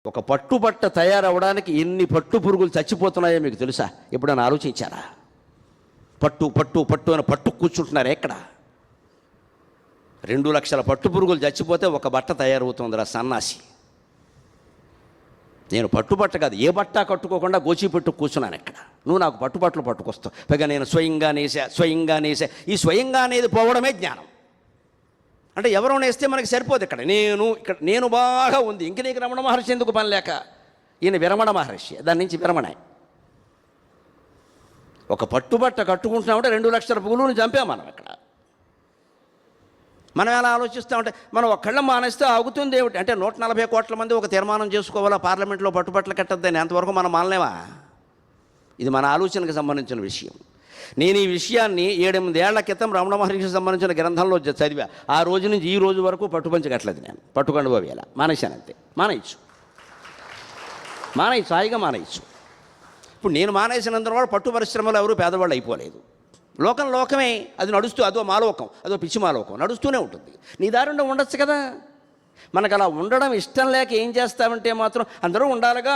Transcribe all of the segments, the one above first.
ఒక పట్టుబట్ట తయారవడానికి ఎన్ని పట్టు పురుగులు చచ్చిపోతున్నాయో మీకు తెలుసా? ఎప్పుడైనా ఆలోచించారా? పట్టు పట్టు పట్టు అని పట్టు కూర్చుంటున్నారు. ఎక్కడ 2 లక్షల పట్టు పురుగులు చచ్చిపోతే ఒక బట్ట తయారవుతుందిరా సన్నాసి. నేను పట్టుబట్ట కాదు, ఏ బట్ట కట్టుకోకుండా గోచిపెట్టు కూర్చున్నాను ఇక్కడ. నువ్వు నాకు పట్టుబట్టలు పట్టుకొస్తావు. పైగా నేను స్వయంగా నేసా. ఈ స్వయంగా అనేది పోవడమే జ్ఞానం. అంటే ఎవరో నేస్తే మనకి సరిపోదు. ఇక్కడ నేను బాగా ఉంది. ఇంక నీకు రమణ మహర్షి ఎందుకు పని లేక? ఈయన విరమణ మహర్షి, దాని నుంచి విరమణ. ఒక పట్టుబట్ట కట్టుకుంటున్నామంటే 2 లక్షల పురుగులను చంపాం మనం ఇక్కడ. మనం ఎలా ఆలోచిస్తామంటే మనం ఒక్కళ్ళం మానేస్తే ఆగుతుంది ఏమిటి? అంటే 140 కోట్ల మంది ఒక తీర్మానం చేసుకోవాలా పార్లమెంట్లో పట్టుబట్టలు కట్టద్దని. అంతవరకు మనం మానలేమా? ఇది మన ఆలోచనకు సంబంధించిన విషయం. నేను ఈ విషయాన్ని 7-8 ఏళ్ల క్రితం రమణ మహర్షికి సంబంధించిన గ్రంథంలో చదివా. ఆ రోజు నుంచి ఈ రోజు వరకు పట్టుపంచి కట్టలేదు. నేను పట్టుకండు పోవేలా మానేశాను అంతే. మానేయచ్చు, హాయిగా మానేయచ్చు. ఇప్పుడు నేను మానేసినందున కూడా పట్టు పరిశ్రమలో ఎవరు పేదవాళ్ళు అయిపోలేదు. లోకమే అది నడుస్తూ, అదో మాలోకం, అదో పిచ్చి మాలోకం నడుస్తూనే ఉంటుంది. నీ దారుండా ఉండొచ్చు కదా. మనకు అలా ఉండడం ఇష్టం లేక ఏం చేస్తామంటే మాత్రం అందరూ ఉండాలిగా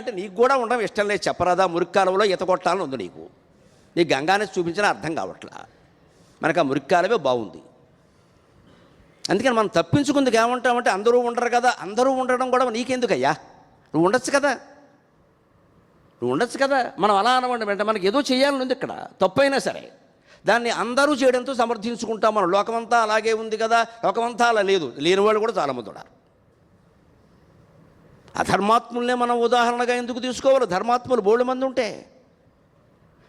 అంటే నీకు కూడా ఉండడం ఇష్టం లేదు. చెప్పరాదా? మురిక్కాలంలో ఈత కొట్టాలని ఉంది నీకు గంగానే చూపించినా అర్థం కావట్లా. మనకు ఆ మురిక్కాలవే బాగుంది. అందుకని మనం తప్పించుకుందుకు ఏమంటామంటే అందరూ ఉండరు కదా. అందరూ ఉండడం కూడా నీకెందుకయ్యా? నువ్వు ఉండొచ్చు కదా. మనం అలా అనమంటే అంటే మనకి ఏదో చేయాలని ఉంది ఇక్కడ, తప్పైనా సరే దాన్ని అందరూ చేయడంతో సమర్థించుకుంటాం మనం. లోకమంతా అలాగే ఉంది కదా, లోకమంతా అలా లేదు. లేని వాళ్ళు కూడా చాలామంది ఉన్నారు. అధర్మాత్ములనే మనం ఉదాహరణగా ఎందుకు తీసుకోవాలి? ధర్మాత్ములు బోల్డు మంది ఉంటే.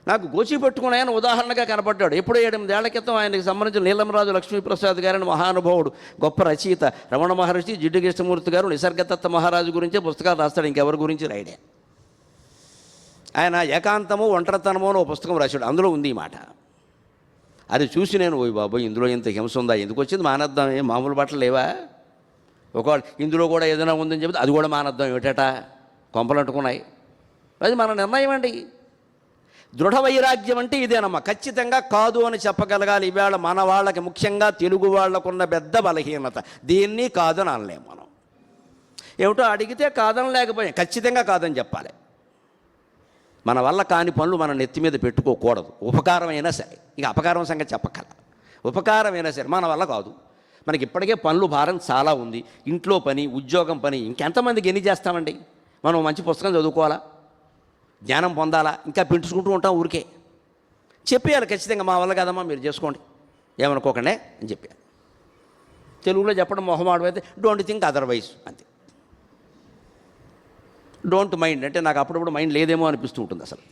నాకు గోచి పెట్టుకుని ఆయన ఉదాహరణగా కనపడ్డాడు. ఎప్పుడో 7-8 ఏళ్ల క్రితం ఆయనకి సంబంధించిన నీలంరాజు లక్ష్మీప్రసాద్ గారిని మహానుభావుడు, గొప్ప రచయిత రమణ మహర్షి, జిడ్డు కృష్ణమూర్తి గారు నిసర్గదత్త మహారాజు గురించే పుస్తకాలు రాస్తాడు, ఇంకెవరి గురించి రాయడే. ఆయన ఏకాంతము ఒంటరితనము అని ఒక పుస్తకం రాశాడు. అందులో ఉంది ఈ మాట. అది చూసి నేను ఓయ్ బాబోయ్, ఇందులో ఇంత హింస ఉందా? ఎందుకు వచ్చింది? మానేద్దాం. మామూలు బట్టలు లేవా? ఒకవేళ ఇందులో కూడా ఏదైనా ఉందని చెబితే అది కూడా మానేద్దాం ఏమిటట? కొంపలు అంటుకున్నాయి. అది మన నిర్ణయం అండి. దృఢ వైరాగ్యం అంటే ఇదేనమ్మా. ఖచ్చితంగా కాదు అని చెప్పగలగాలి. ఈవేళ మన వాళ్ళకి, ముఖ్యంగా తెలుగు వాళ్ళకున్న పెద్ద బలహీనత, దీన్ని కాదని అనలేము మనం. ఏమిటో అడిగితే కాదని లేకపోయాం, ఖచ్చితంగా కాదని చెప్పాలి. మన వల్ల కాని పనులు మన నెత్తి మీద పెట్టుకోకూడదు. ఉపకారమైనా సరే, ఇక అపకారం సంగతి చెప్పక్కల. ఉపకారమైనా సరే మన వల్ల కాదు. మనకి ఇప్పటికే పనులు భారం చాలా ఉంది. ఇంట్లో పని, ఉద్యోగం పని, ఇంకెంతమందికి ఎన్ని చేస్తామండి? మనం మంచి పుస్తకం చదువుకోవాలా, జ్ఞానం పొందాలా, ఇంకా పెంచుకుంటూ ఉంటాం ఊరికే. చెప్పేయాలి ఖచ్చితంగా, మా వల్ల కదమ్మా మీరు చేసుకోండి, ఏమనుకోకండి అని చెప్పాను. తెలుగులో చెప్పడం మొహమాడు అయితే డోంట్ థింక్ అదర్వైజ్ అంతే. డోంట్ మైండ్ అంటే నాకు అప్పుడప్పుడు మైండ్ లేదేమో అనిపిస్తూ ఉంటుంది అసలు.